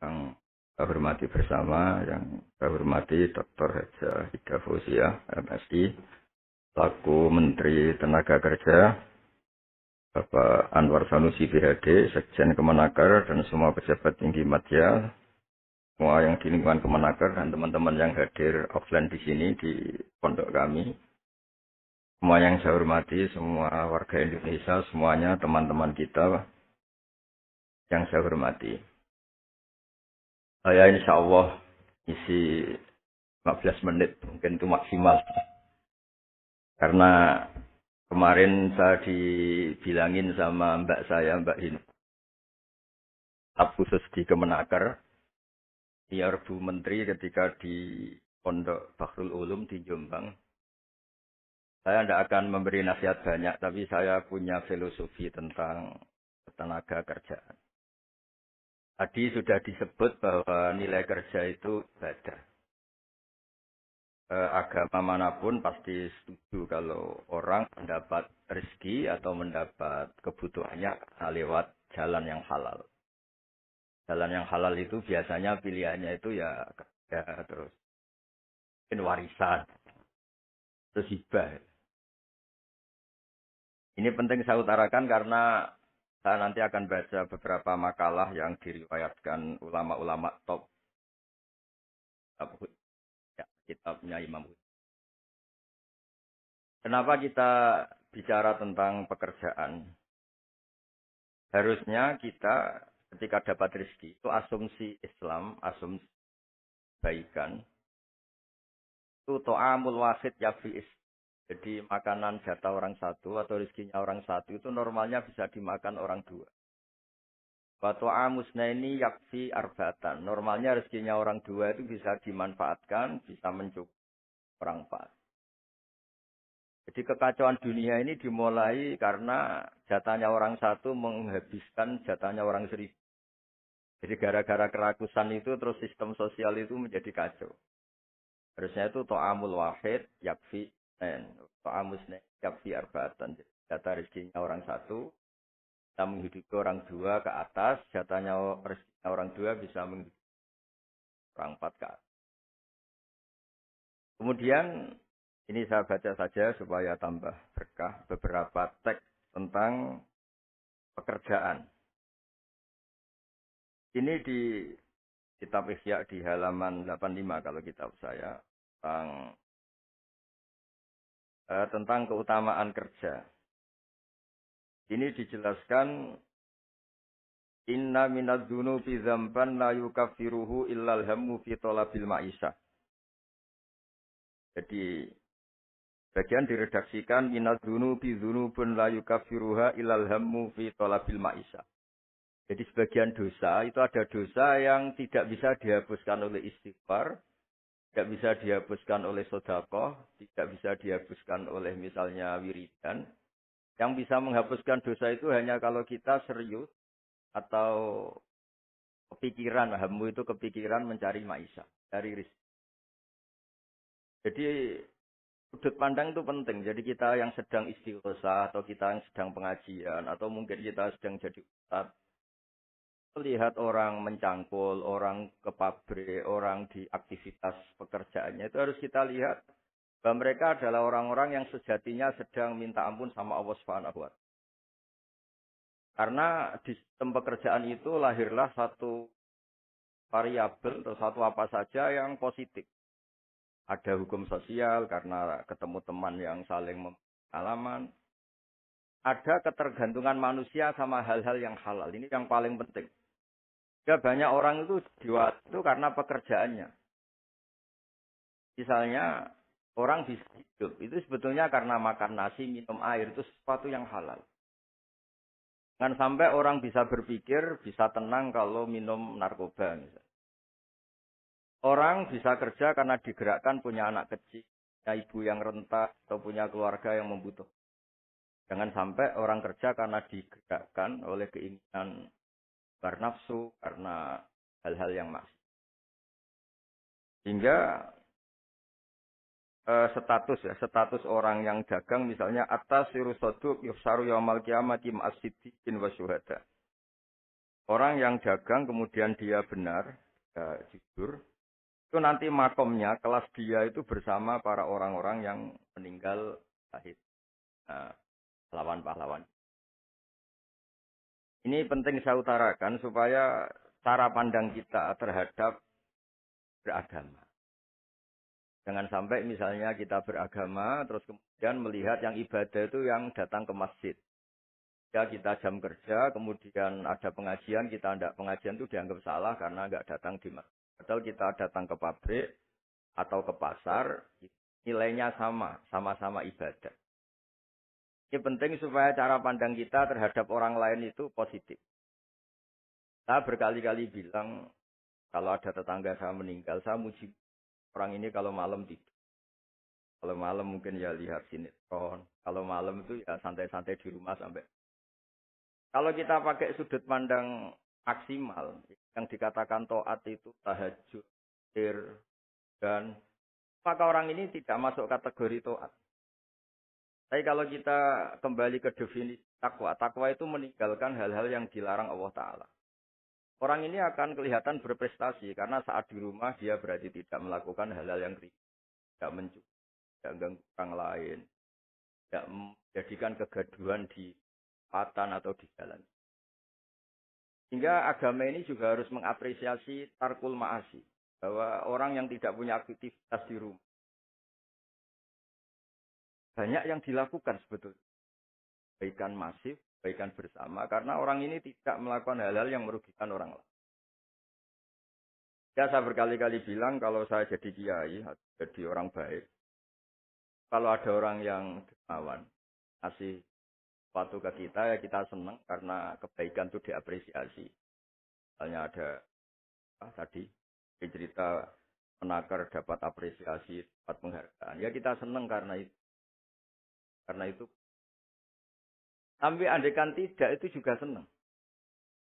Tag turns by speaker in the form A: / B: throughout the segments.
A: Yang saya hormati bersama, yang saya hormati Dr. Haja Ida Fauziah, MSI, selaku Menteri Tenaga Kerja, Bapak Anwar Sanusi PhD, Sekjen Kemenaker, dan semua pejabat tinggi media, semua yang di lingkungan Kemenaker, dan teman-teman yang hadir offline di sini, di pondok kami. Semua yang saya hormati, semua warga Indonesia, semuanya teman-teman kita yang saya hormati. Saya insya Allah isi 15 menit, mungkin itu maksimal. Karena kemarin saya dibilangin sama mbak saya, Mbak Hin, staf khusus di Kemenaker, biar Bu Menteri ketika di Pondok Bahrul Ulum di Jombang. Saya tidak akan memberi nasihat banyak, tapi saya punya filosofi tentang tenaga kerjaan. Tadi sudah disebut bahwa nilai kerja itu ibadah. Agama manapun pasti setuju kalau orang mendapat rezeki atau mendapat kebutuhannya lewat jalan yang halal. Jalan yang halal itu biasanya pilihannya itu ya kerja, terus mungkin warisan, terus hibah. Ini penting saya utarakan karena saya nanti akan baca beberapa makalah yang diriwayatkan ulama-ulama top ya, kitabnya Imam Hud. Kenapa kita bicara tentang pekerjaan? Harusnya kita ketika dapat rezeki itu asumsi Islam, asumsi kebaikan. Itu to'amul wasid yafi'is. Jadi makanan jatah orang satu atau rezekinya orang satu itu normalnya bisa dimakan orang dua. Wa to'amusna ini yakfi arbatan. Normalnya rezekinya orang dua itu bisa dimanfaatkan, bisa mencukupi orang empat. Jadi kekacauan dunia ini dimulai karena jatahnya orang satu menghabiskan jatahnya orang seribu. Jadi gara-gara kerakusan itu terus sistem sosial itu menjadi kacau. Harusnya itu to'amul wahid yakfi to'amusna yakfi arbatan. Jatah rezekinya orang satu bisa menghidupi orang dua ke atas, jatahnya rezekinya orang dua bisa menghidupi orang empat ke atas. Kemudian ini saya baca saja supaya tambah berkah beberapa teks tentang pekerjaan. Ini di kitab Ihya di halaman 85 kalau kitab saya tentang keutamaan kerja. Ini dijelaskan inna minadz-dzunubi dzamban la yukaffiruhu illal hammu fi talabil ma'isyah. Jadi bagian diredaksikan minadz-dzunubi dzunubun la yukaffiruha illal hammu fi talabil ma'isyah. Jadi sebagian dosa itu ada dosa yang tidak bisa dihapuskan oleh istighfar, tidak bisa dihapuskan oleh sedekah, tidak bisa dihapuskan oleh misalnya wiridan. Yang bisa menghapuskan dosa itu hanya kalau kita serius atau kepikiran, hamu itu kepikiran mencari maisha, cari rizki. Jadi sudut pandang itu penting. Jadi kita yang sedang istighosah atau kita yang sedang pengajian atau mungkin kita sedang jadi ustadz, melihat orang mencangkul, orang ke pabrik, orang di aktivitas pekerjaannya itu harus kita lihat bahwa mereka adalah orang-orang yang sejatinya sedang minta ampun sama Allah Subhanahu wa Ta'ala. Karena di sistem pekerjaan itu lahirlah satu variabel atau satu apa saja yang positif. Ada hukum sosial karena ketemu teman yang saling pengalaman. Ada ketergantungan manusia sama hal-hal yang halal. Ini yang paling penting. Ya, banyak orang itu jiwa itu karena pekerjaannya. Misalnya orang bisa hidup itu sebetulnya karena makan nasi, minum air itu sesuatu yang halal. Jangan sampai orang bisa berpikir, bisa tenang kalau minum narkoba misalnya. Orang bisa kerja karena digerakkan punya anak kecil, punya ibu yang renta, atau punya keluarga yang membutuhkan. Jangan sampai orang kerja karena digerakkan oleh keinginan bernafsu, karena hal-hal yang maksiat. Sehingga status orang yang dagang misalnya atas siru soduk yufsaru yaumal kiamati ma'as siddiqin wa syuhada. Orang yang dagang kemudian dia benar, ya, jujur, itu nanti makomnya, kelas dia itu bersama para orang-orang yang meninggal syahid. Nah, pahlawan-pahlawan. Ini penting saya utarakan supaya cara pandang kita terhadap beragama. Jangan sampai misalnya kita beragama, terus kemudian melihat yang ibadah itu yang datang ke masjid. Ya kita jam kerja, kemudian ada pengajian, kita tidak pengajian itu dianggap salah karena nggak datang di masjid. Padahal kita datang ke pabrik atau ke pasar, nilainya sama, sama-sama ibadah. Ini penting supaya cara pandang kita terhadap orang lain itu positif. Saya berkali-kali bilang, kalau ada tetangga saya meninggal, saya muji orang ini kalau malam tidur. Kalau malam mungkin ya lihat sinetron. Kalau malam itu ya santai-santai di rumah sampai. Kalau kita pakai sudut pandang maksimal, yang dikatakan taat itu tahajud, dan maka orang ini tidak masuk kategori taat. Tapi kalau kita kembali ke definisi takwa, takwa itu meninggalkan hal-hal yang dilarang Allah Ta'ala. Orang ini akan kelihatan berprestasi, karena saat di rumah dia berarti tidak melakukan hal-hal yang tidak mencuri, tidak mengganggu orang lain, tidak menjadikan kegaduhan di patan atau di jalan. Sehingga agama ini juga harus mengapresiasi tarkul ma'asi. Bahwa orang yang tidak punya aktivitas di rumah. Banyak yang dilakukan sebetulnya. Kebaikan masif, kebaikan bersama. Karena orang ini tidak melakukan hal-hal yang merugikan orang lain. Ya saya berkali-kali bilang kalau saya jadi kiai, jadi orang baik. Kalau ada orang yang dermawan, kasih sesuatu ke kita, ya kita senang karena kebaikan itu diapresiasi. Misalnya ada tadi cerita penakar dapat apresiasi, dapat penghargaan. Ya kita senang karena itu. Karena itu. Tapi andekan tidak itu juga senang.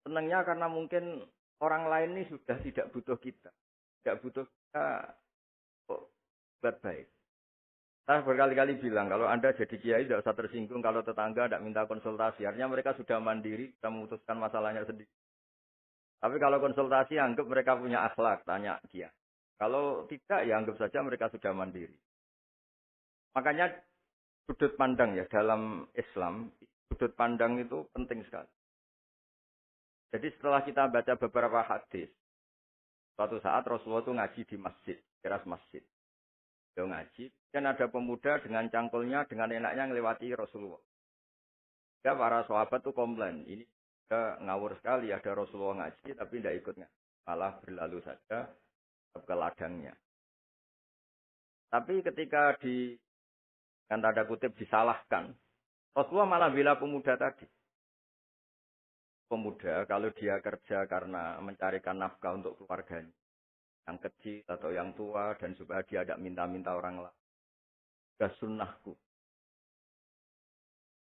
A: Senangnya karena mungkin orang lain ini sudah tidak butuh kita. Tidak butuh kita kok buat baik. Saya berkali-kali bilang, kalau Anda jadi kiai tidak usah tersinggung kalau tetangga tidak minta konsultasi. Artinya mereka sudah mandiri, sudah memutuskan masalahnya sendiri. Tapi kalau konsultasi, anggap mereka punya akhlak, tanya dia. Kalau tidak, ya anggap saja mereka sudah mandiri. Makanya sudut pandang ya dalam Islam, sudut pandang itu penting sekali. Jadi setelah kita baca beberapa hadis, suatu saat Rasulullah itu ngaji di masjid, teras masjid. Dia ngaji, dan ada pemuda dengan cangkulnya, dengan enaknya melewati Rasulullah. Ya para sahabat itu komplain, ini ngawur sekali, ada Rasulullah ngaji, tapi tidak ikutnya. Malah berlalu saja ke ladangnya. Tapi ketika kan tanda kutip disalahkan, Rasulullah malah bela pemuda tadi. Pemuda kalau dia kerja karena mencarikan nafkah untuk keluarganya, yang kecil atau yang tua, dan supaya dia tidak minta-minta orang lain. Sudah sunnahku.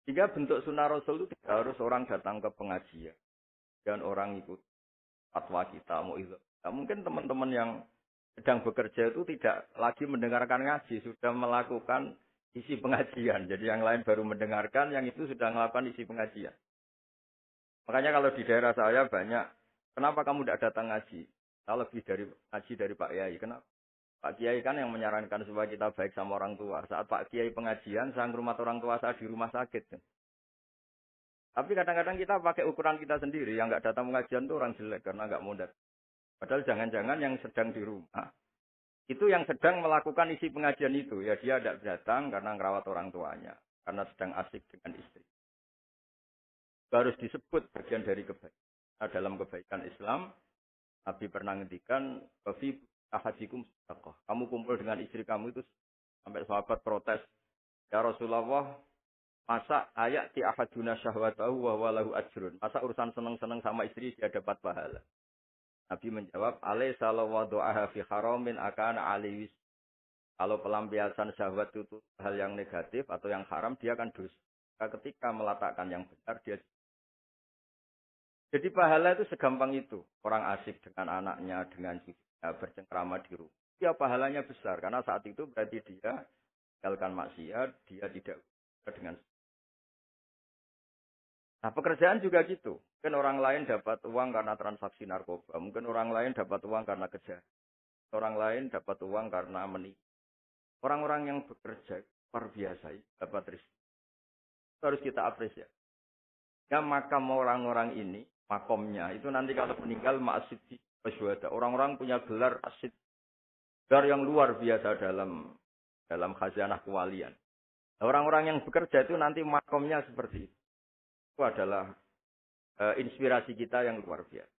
A: Jika bentuk sunnah Rasul itu tidak harus orang datang ke pengajian dan orang ikut fatwa kita mau itu. Nah, mungkin teman-teman yang sedang bekerja itu tidak lagi mendengarkan ngaji, sudah melakukan isi pengajian. Jadi yang lain baru mendengarkan, yang itu sudah melakukan isi pengajian. Makanya kalau di daerah saya banyak, kenapa kamu tidak datang ngaji? Saya lebih dari ngaji dari Pak Kiai. Kenapa? Pak Kiai kan yang menyarankan supaya kita baik sama orang tua. Saat Pak Kiai pengajian, saya rumah orang tua saya di rumah sakit. Tapi kadang-kadang kita pakai ukuran kita sendiri. Yang nggak datang pengajian itu orang jelek karena nggak mau datang. Padahal jangan-jangan yang sedang di rumah. Itu yang sedang melakukan isi pengajian itu. Ya dia tidak datang karena ngerawat orang tuanya. Karena sedang asik dengan istri. Harus disebut bagian dari kebaikan. Nah, dalam kebaikan Islam, Nabi pernah ngendikan, "Fi ahadikum sedekah." Kamu kumpul dengan istri kamu itu sampai sahabat protes. Ya Rasulullah, masa ayat ti ahaduna syahwatahu wa walahu ajrun. Masa urusan seneng-seneng sama istri dia dapat pahala. Nabi menjawab, "Alaysa law wada'aha fi haramin akana aliwis." Kalau pelampiasan syahwat itu hal yang negatif atau yang haram, dia akan dosa. Ketika meletakkan yang benar, dia. Jadi pahala itu segampang itu. Orang asik dengan anaknya, dengan cucunya, bercengkrama di rumah. Ya pahalanya besar. Karena saat itu berarti dia tinggalkan maksiat, dia tidak dengan. Nah, pekerjaan juga gitu. Mungkin orang lain dapat uang karena transaksi narkoba. Mungkin orang lain dapat uang karena kejahatan. Orang lain dapat uang karena menikah. Orang-orang yang bekerja luar biasa dapat rezeki. Harus kita apresiasi. Ya makam orang-orang ini, makomnya itu nanti kalau meninggal ma'asid syuhada. Orang-orang punya gelar asid, gelar yang luar biasa dalam khazanah kewalian. Orang-orang yang bekerja itu nanti makomnya seperti itu. Itu adalah inspirasi kita yang luar biasa.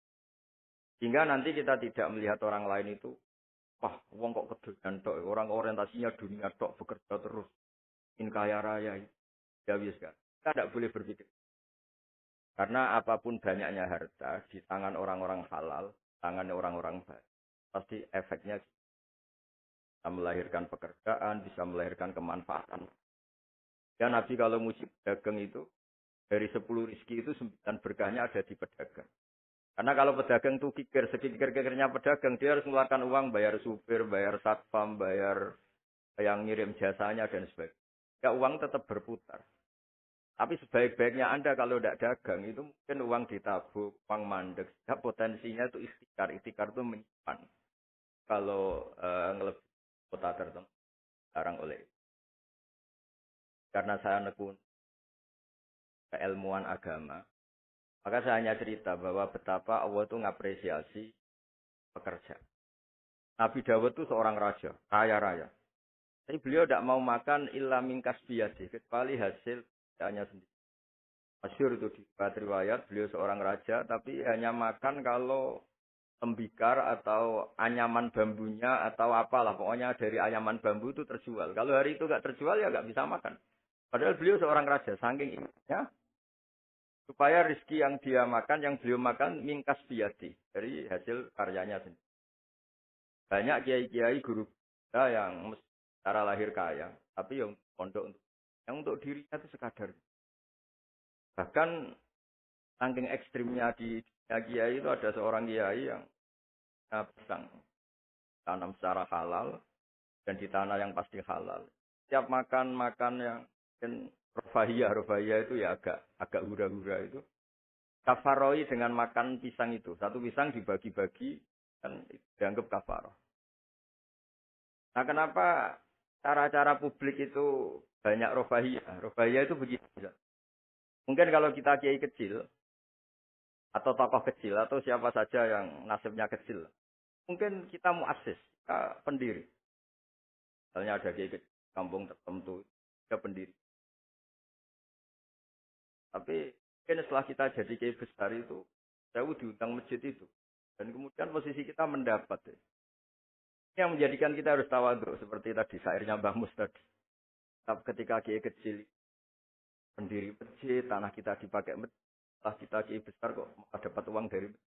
A: Sehingga nanti kita tidak melihat orang lain itu, wah, wong kok kedudukan tok, orang orientasinya dunia tok, bekerja terus, ingin kaya raya, ya wis kan. Kita tidak boleh berpikir. Karena apapun banyaknya harta di tangan orang-orang halal, tangan orang-orang baik, pasti efeknya bisa melahirkan pekerjaan, bisa melahirkan kemanfaatan. Dan Nabi kalau musim dagang itu, dari 10 rizki itu 9 berkahnya ada di pedagang. Karena kalau pedagang itu sekikir-kikirnya pedagang, dia harus mengeluarkan uang, bayar supir, bayar satpam, bayar yang ngirim jasanya, dan sebagainya. Ya uang tetap berputar. Tapi sebaik-baiknya Anda kalau tidak dagang, itu mungkin uang ditabung, uang mandek. Ya, potensinya itu ikhtikar. Ikhtikar itu menyimpan. Kalau ngelebih kota tertentu, sekarang oleh. Karena saya nekun keilmuan agama, maka saya hanya cerita bahwa betapa Allah itu ngapresiasi pekerja. Nabi Dawud itu seorang raja, kaya raya. Tapi beliau tidak mau makan illa mingkas biasi, kecuali hasil hanya sendiri. Masyhur itu di riwayat, beliau seorang raja, tapi hanya makan kalau tembikar atau anyaman bambunya atau apalah. Pokoknya dari anyaman bambu itu terjual. Kalau hari itu nggak terjual ya nggak bisa makan. Padahal beliau seorang raja, saking ingatnya. Supaya rezeki yang dia makan, yang beliau makan, mingkas biati. Dari hasil karyanya sendiri. Banyak kiai-kiai guru kita yang secara lahir kaya. Tapi yang pondok, yang untuk dirinya itu sekadar. Bahkan saking ekstrimnya di kiai itu ada seorang kiai yang pisang tanam secara halal dan di tanah yang pasti halal. Setiap makan yang rofahiyah itu ya agak hura-hura itu. Kafaroi dengan makan pisang itu. Satu pisang dibagi-bagi dan dianggap kafaroh. Nah kenapa cara-cara publik itu banyak rofahiyah? Rofahiyah itu begitu. Mungkin kalau kita kiai kecil, atau tokoh kecil, atau siapa saja yang nasibnya kecil, mungkin kita muassis, kita pendiri. Misalnya ada kiai kecil, kampung tertentu, kita pendiri. Tapi mungkin setelah kita jadi kiai besar itu, jauh diundang masjid itu. Dan kemudian posisi kita mendapat. Yang menjadikan kita harus tawadhu. Seperti tadi, syairnya Mbah Mus tadi. Ketika kiai kecil, pendiri masjid, tanah kita dipakai masjid. Setelah kita kiai besar kok dapat uang dari masjid.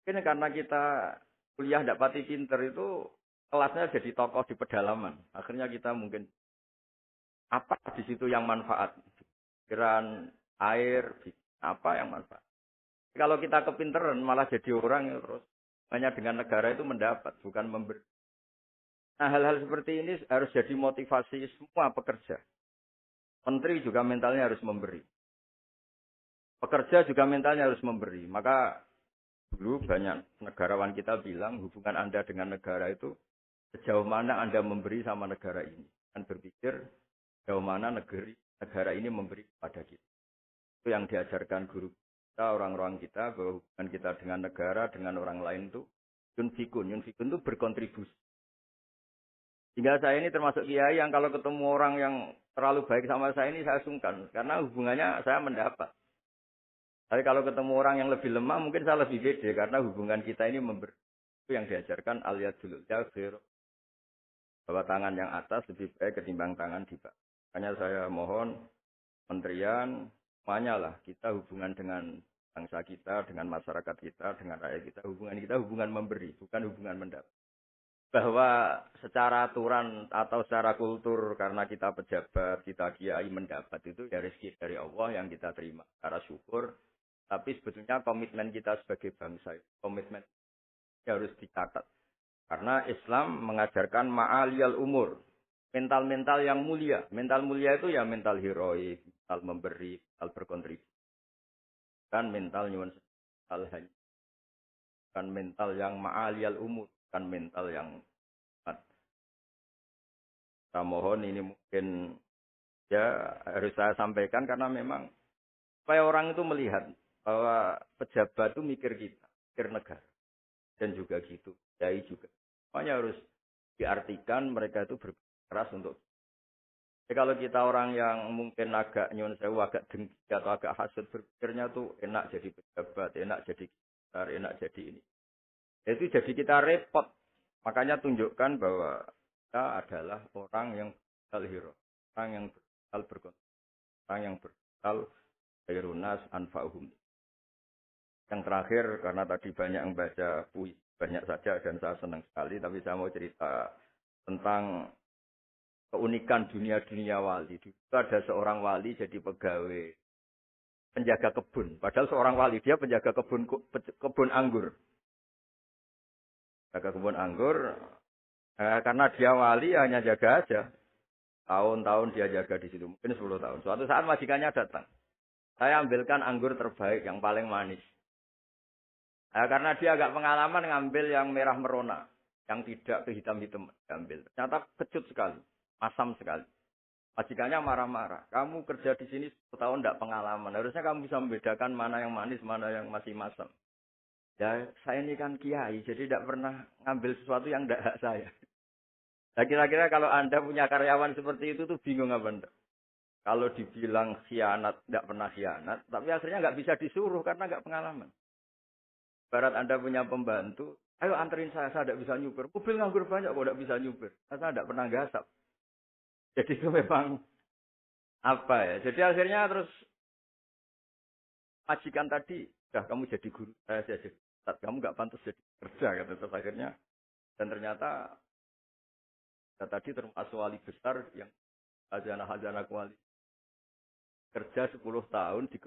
A: Mungkin karena kita kuliah tidak pati pinter itu, kelasnya jadi tokoh di pedalaman. Akhirnya kita mungkin, apa di situ yang manfaat? Pikiran, air, apa yang manfaat? Kalau kita kepinteran malah jadi orang yang terus hanya dengan negara itu mendapat, bukan memberi. Nah hal-hal seperti ini harus jadi motivasi semua pekerja. Menteri juga mentalnya harus memberi. Pekerja juga mentalnya harus memberi. Maka dulu banyak negarawan kita bilang hubungan Anda dengan negara itu sejauh mana Anda memberi sama negara ini. Dan berpikir sejauh mana negara ini memberi kepada kita. Itu yang diajarkan guru kita, orang-orang kita, bahwa hubungan kita dengan negara, dengan orang lain itu yunfikun. Yunfikun itu berkontribusi. Hingga saya ini termasuk kiai yang kalau ketemu orang yang terlalu baik sama saya ini saya sungkan. Karena hubungannya saya mendapat. Tapi kalau ketemu orang yang lebih lemah mungkin saya lebih pede. Karena hubungan kita ini memberi. Itu yang diajarkan al-yadul jafir. Bahwa tangan yang atas lebih baik ketimbang tangan di bawah. Makanya saya mohon menterian, semuanya lah. Kita hubungan dengan bangsa kita, dengan masyarakat kita, dengan rakyat kita. Hubungan kita hubungan memberi, bukan hubungan mendapat. Bahwa secara aturan atau secara kultur karena kita pejabat, kita kiai mendapat itu ya rezeki dari Allah yang kita terima secara syukur. Tapi sebetulnya komitmen kita sebagai bangsa, komitmen harus dicatat. Karena Islam mengajarkan ma'aliyal umur, mental-mental yang mulia. Mental mulia itu ya mental heroik, mental memberi, mental berkontribusi. Kan mental nyuwun hal hanya kan mental yang ma'aliyal umur, kan mental yang saya mohon ini mungkin ya harus saya sampaikan karena memang supaya orang itu melihat bahwa pejabat itu mikir kita, mikir negara dan juga gitu, kiai juga. Makanya harus diartikan mereka itu berkeras untuk. Jadi kalau kita orang yang mungkin agak nyun sewu, agak dengki atau agak hasut berpikirnya tuh enak jadi pejabat, enak jadi besar, enak jadi ini. Itu jadi kita repot. Makanya tunjukkan bahwa kita adalah orang yang bersal hero, orang yang bersal berkontak, orang yang bersal khairunas anfa'uhum. Yang terakhir, karena tadi banyak yang baca puisi, banyak saja dan saya senang sekali, tapi saya mau cerita tentang keunikan dunia-dunia wali. Itu ada seorang wali jadi pegawai penjaga kebun. Padahal seorang wali, dia penjaga kebun anggur. Jaga kebun anggur, karena dia wali hanya jaga aja. Tahun-tahun dia jaga di situ, mungkin 10 tahun. Suatu saat majikannya datang. Saya ambilkan anggur terbaik, yang paling manis. Karena dia agak pengalaman ngambil yang merah merona. Yang tidak kehitam-hitam diambil. Ternyata kecut sekali. Masam sekali. Majikannya marah-marah. Kamu kerja di sini 10 tahun tidak pengalaman. Harusnya kamu bisa membedakan mana yang manis, mana yang masih masam. Ya, saya ini kan kiai, jadi tidak pernah ngambil sesuatu yang tidak hak saya. Nah, kira-kira kalau Anda punya karyawan seperti itu tuh bingung apa enggak? Kalau dibilang khianat, tidak pernah khianat. Tapi akhirnya nggak bisa disuruh karena nggak pengalaman. Barat Anda punya pembantu, ayo anterin saya tidak bisa nyupir. Mobil nganggur banyak kok tidak bisa nyupir. Saya tidak pernah gasap. Jadi itu memang apa ya. Jadi akhirnya terus majikan tadi, dah kamu jadi guru, saya jadi ustaz, kamu nggak pantas jadi kerja kata terus akhirnya. Dan ternyata ya, tadi termasuk wali besar yang hajana kuali kerja 10 tahun di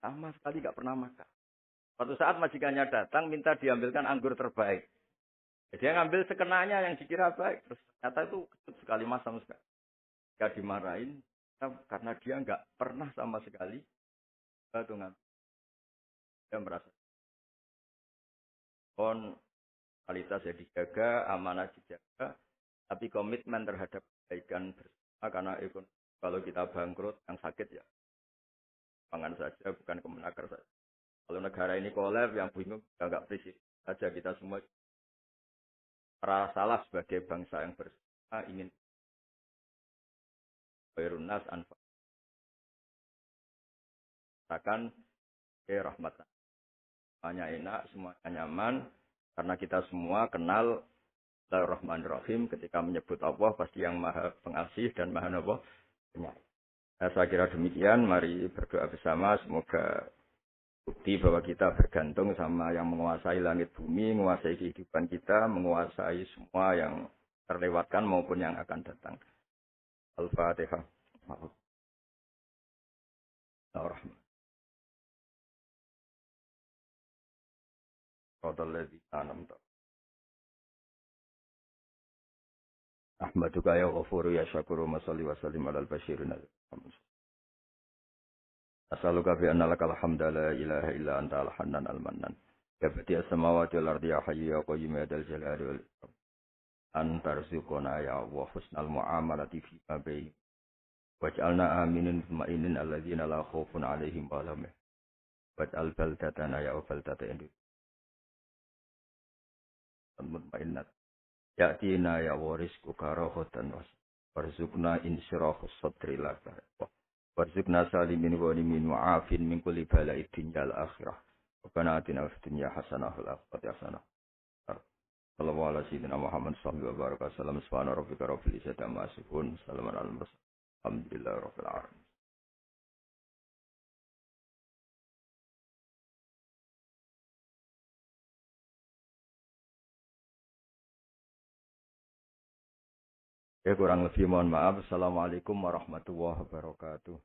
A: sama sekali nggak pernah makan. Suatu saat majikannya datang minta diambilkan anggur terbaik. Jadi dia ngambil sekenanya yang dikira baik. Terus ternyata itu kecut sekali masam sekali. Dia dimarahin karena dia nggak pernah sama sekali batu ngambil. Dia merasa kualitas ya dijaga, amanah dijaga, tapi komitmen terhadap kebaikan bersama karena kalau kita bangkrut yang sakit ya pangan saja bukan kemenaker saja. Kalau negara ini kolab yang bingung nggak presiden saja kita semua merasa salah sebagai bangsa yang bersama ingin khairunnas anfa'akan rahmatan. Semuanya enak, semuanya nyaman karena kita semua kenal Bismillahirrahmanirrahim ketika menyebut Allah pasti yang maha pengasih dan maha penyayang. Saya kira demikian, mari berdoa bersama semoga bukti bahwa kita bergantung sama yang menguasai langit bumi, menguasai kehidupan kita, menguasai semua yang terlewatkan maupun yang akan datang. Al-Fatihah. Bismillahirrahmanirrahim. Ahmaduka ya ghafuru ya syakuru masalli wa sallim ala al-bashirin As'aluka bi anna lakal hamda la ilaha illa anta al-hannan al-mannan. Ya badi as-samawati wal ardi ya hayyu ya qayyum ya dal jalali wal ikram. Anta rizquna ya Allah husnal muamalati fi ma bayn. Waj'alna aminin mutmainin alladzina la khaufun 'alaihim wa lahum waj'al baldatana ya baldata indu. Mutmainnat. Ya'tina ya warisku karahatan warzuqna insyirahus sadri laka. Warzuqna salimin ghanimin mu'afin min kulli bala'id dunya al akhirah. Rabbana atina fid dunya hasanah wa fil akhirati hasanah. Sallallahu ala sayyidina Muhammad sallallahu alaihi wasallam. Subhana rabbika rabbil izzati amma yasifun. Salamun alal mursalin. Alhamdulillahi rabbil alamin. Ya kurang lebih mohon maaf. Assalamualaikum warahmatullahi wabarakatuh.